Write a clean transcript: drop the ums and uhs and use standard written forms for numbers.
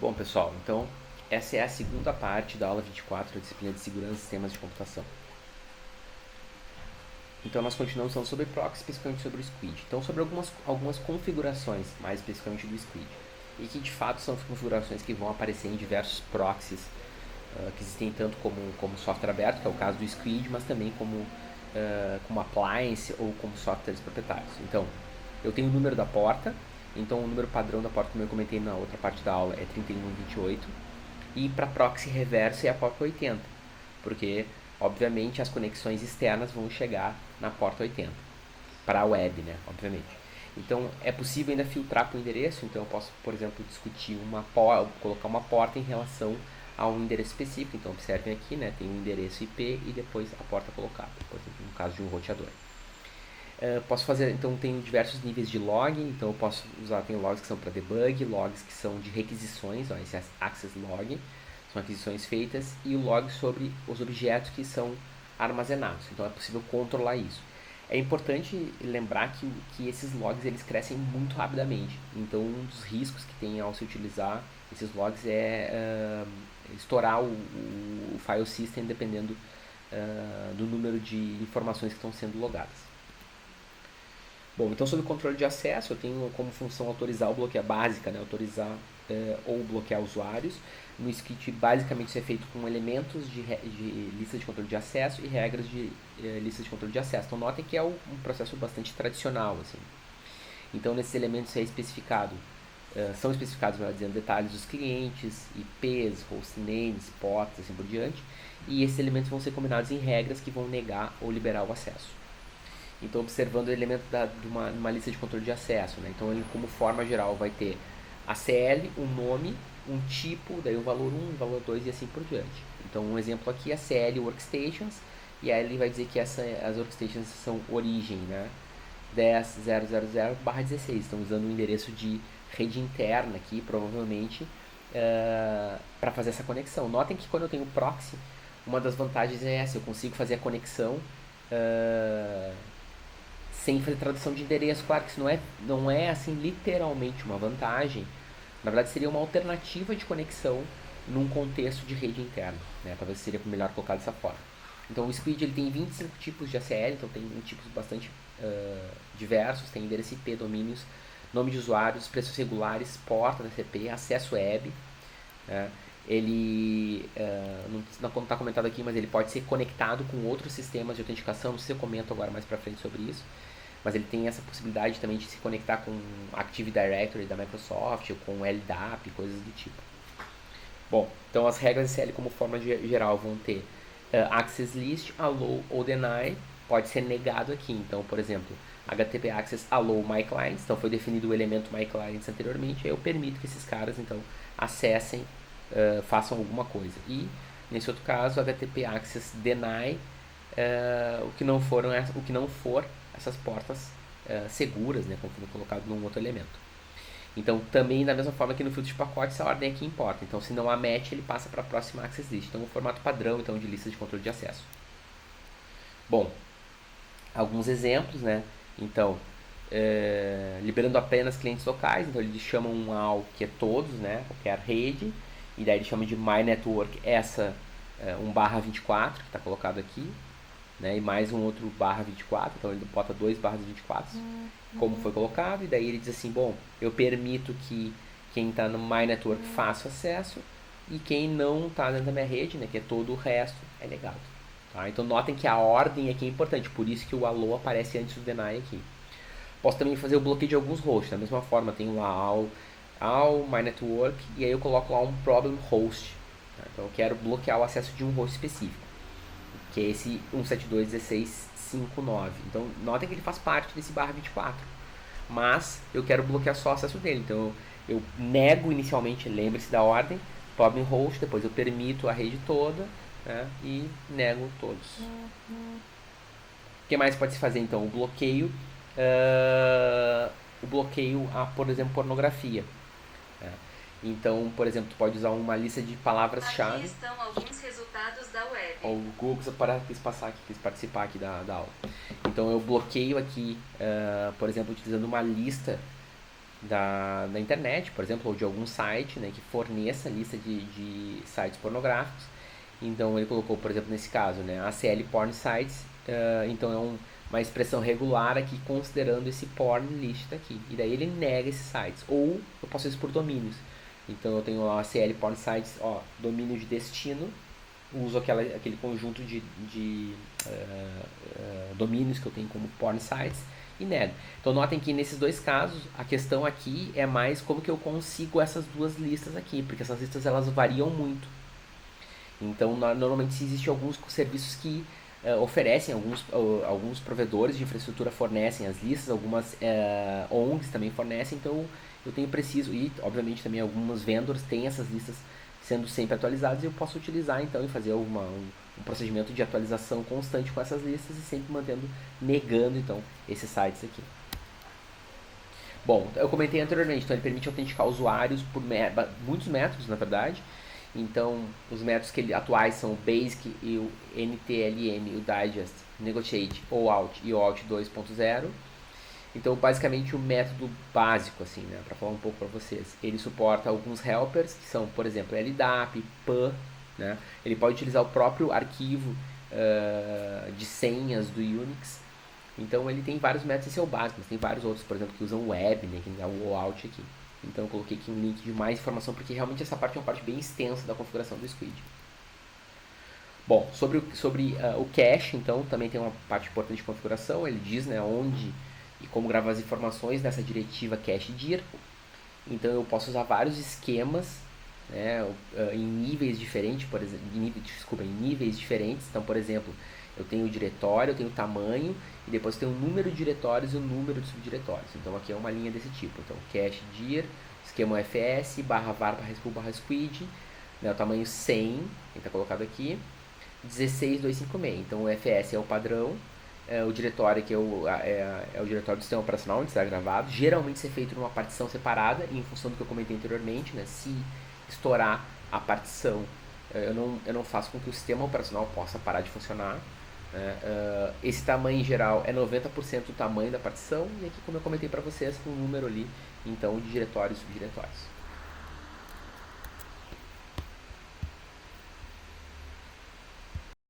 Bom, pessoal, então essa é a segunda parte da aula 24 da disciplina de Segurança e Sistemas de Computação. Então nós continuamos falando sobre proxy, especificamente sobre o Squid. Então sobre algumas configurações, mais especificamente do Squid. E que de fato são configurações que vão aparecer em diversos proxies que existem tanto como software aberto, que é o caso do Squid, mas também como appliance ou como softwares proprietários. Então, eu tenho o número da porta, então o número padrão da porta, como eu comentei na outra parte da aula, é 3128. E para proxy reverso é a porta 80, porque obviamente as conexões externas vão chegar na porta 80 para a web, né? Obviamente. Então é possível ainda filtrar para o endereço. Então eu posso, por exemplo, discutir colocar uma porta em relação a um endereço específico. Então observem aqui, né? Tem um endereço IP e depois a porta colocada, por exemplo, no caso de um roteador. Posso fazer, então tem diversos níveis de log, então eu posso usar, tem logs que são para debug, logs que são de requisições, ó, esse é access log, são aquisições feitas, e o log sobre os objetos que são armazenados, então é possível controlar isso. É importante lembrar que esses logs eles crescem muito rapidamente, então um dos riscos que tem ao se utilizar esses logs é estourar o file system dependendo do número de informações que estão sendo logadas. Bom, então sobre o controle de acesso, eu tenho como função autorizar ou bloquear básica, né? Autorizar ou bloquear usuários. No Squid, basicamente, isso é feito com elementos de lista de controle de acesso e regras de lista de controle de acesso. Então, notem que é um processo bastante tradicional. Assim. Então, nesses elementos é especificado, são especificados, melhor dizendo, detalhes dos clientes, IPs, hostnames, portas, assim por diante. E esses elementos vão ser combinados em regras que vão negar ou liberar o acesso. Então, observando o elemento de uma lista de controle de acesso, né? Então, ele, como forma geral, vai ter a CL, um nome, um tipo, daí o valor 1, o valor 2 e assim por diante. Então, um exemplo aqui é CL Workstations, e aí ele vai dizer que as workstations são origem, né? 10.0.0.16. Estão usando um endereço de rede interna aqui, provavelmente, para fazer essa conexão. Notem que quando eu tenho proxy, uma das vantagens é essa, eu consigo fazer a conexão sem fazer tradução de endereço. Claro que isso não é assim literalmente uma vantagem. Na verdade seria uma alternativa de conexão num contexto de rede interna, né? Talvez seria melhor colocar dessa forma. Então o Squid ele tem 25 tipos de ACL, então tem tipos bastante diversos, tem endereço IP, domínios, nome de usuários, preços regulares, porta da TCP, acesso web, né? Ele não está comentado aqui, mas ele pode ser conectado com outros sistemas de autenticação. Não sei se eu comento agora mais para frente sobre isso, mas ele tem essa possibilidade também de se conectar com Active Directory da Microsoft ou com LDAP, coisas do tipo. Bom, então as regras SL como forma geral vão ter Access List, Allow ou Deny, pode ser negado aqui. Então, por exemplo, HTTP Access Allow My Clients, então foi definido o elemento My Clients anteriormente, aí eu permito que esses caras então acessem, façam alguma coisa. E nesse outro caso, HTTP Access Deny, o que não for essas portas seguras, né, como foi colocado num outro elemento. Então, também da mesma forma que no filtro de pacotes, a ordem aqui importa. Então, se não há match, ele passa para a próxima access list. Então, o formato padrão então, de lista de controle de acesso. Bom, alguns exemplos, né? Então, liberando apenas clientes locais. Então, eles chamam um AL que é todos, né? Qualquer rede. E daí eles chamam de My Network essa 1/24, que está colocado aqui. Né, e mais um outro /24, então ele bota 2/24, como foi colocado, e daí ele diz assim, bom, eu permito que quem está no My Network faça acesso, e quem não está dentro da minha rede, né, que é todo o resto, é negado. Tá? Então notem que a ordem aqui é importante, por isso que o allow aparece antes do deny aqui. Posso também fazer o bloqueio de alguns hosts, da mesma forma, tem lá all My Network, e aí eu coloco lá um problem host. Tá? Então eu quero bloquear o acesso de um host específico, que é esse 172.16.5.9. Então, notem que ele faz parte desse /24. Mas eu quero bloquear só o acesso dele. Então, eu nego inicialmente, lembre-se da ordem, problem host, depois eu permito a rede toda, né, e nego todos. O que mais pode se fazer, então? O bloqueio a, por exemplo, pornografia. Né? Então, por exemplo, tu pode usar uma lista de palavras-chave. Aqui estão alguns resultados da web. O Google quis participar aqui da aula. Então eu bloqueio aqui, por exemplo, utilizando uma lista da internet, por exemplo, ou de algum site, né, que forneça lista de sites pornográficos. Então ele colocou, por exemplo, nesse caso, né, ACL Porn Sites, então é uma expressão regular aqui considerando esse porn list aqui. E daí ele nega esses sites. Ou eu posso isso por domínios. Então eu tenho lá ACL Porn Sites, ó, domínio de destino, uso aquele conjunto de domínios que eu tenho como porn sites e nego. Então notem que nesses dois casos a questão aqui é mais como que eu consigo essas duas listas aqui, porque essas listas elas variam muito. Então normalmente existem alguns serviços que oferecem, alguns provedores de infraestrutura fornecem as listas, algumas ONGs também fornecem, então eu tenho preciso, e obviamente também alguns vendors têm essas listas sendo sempre atualizadas e eu posso utilizar então e fazer um procedimento de atualização constante com essas listas e sempre negando então esses sites aqui. Bom, eu comentei anteriormente, então ele permite autenticar usuários por muitos métodos, na verdade. Então, os métodos atuais são o Basic e o NTLM, o Digest, Negotiate, OAuth e OAuth 2.0. Então, basicamente, o método básico, assim, né, para falar um pouco para vocês, ele suporta alguns helpers, que são, por exemplo, LDAP, PAN, né? Ele pode utilizar o próprio arquivo de senhas do Unix. Então, ele tem vários métodos, esse é o básico, mas tem vários outros, por exemplo, que usam web, né, que é o OAuth aqui. Então, eu coloquei aqui um link de mais informação, porque realmente essa parte é uma parte bem extensa da configuração do Squid. Bom, sobre o cache, então, também tem uma parte importante de configuração. Ele diz, né, onde e como gravar as informações nessa diretiva cache-dir. Então, eu posso usar vários esquemas, né, em níveis diferentes, por exemplo, em níveis diferentes. Então, por exemplo, eu tenho o diretório, eu tenho o tamanho, e depois tem o número de diretórios e o número de subdiretórios. Então, aqui é uma linha desse tipo. Então, cache-dir, esquema UFS, _var, /sql, /squid, né, o tamanho 100, que está colocado aqui, 16256. Então, o UFS é o padrão, o diretório que é o diretório do sistema operacional onde está gravado. Geralmente isso é feito numa partição separada, em função do que eu comentei anteriormente, né? Se estourar a partição, eu não faço com que o sistema operacional possa parar de funcionar. Esse tamanho em geral é 90% do tamanho da partição, e aqui, como eu comentei para vocês, um número ali, então, de diretórios e subdiretórios.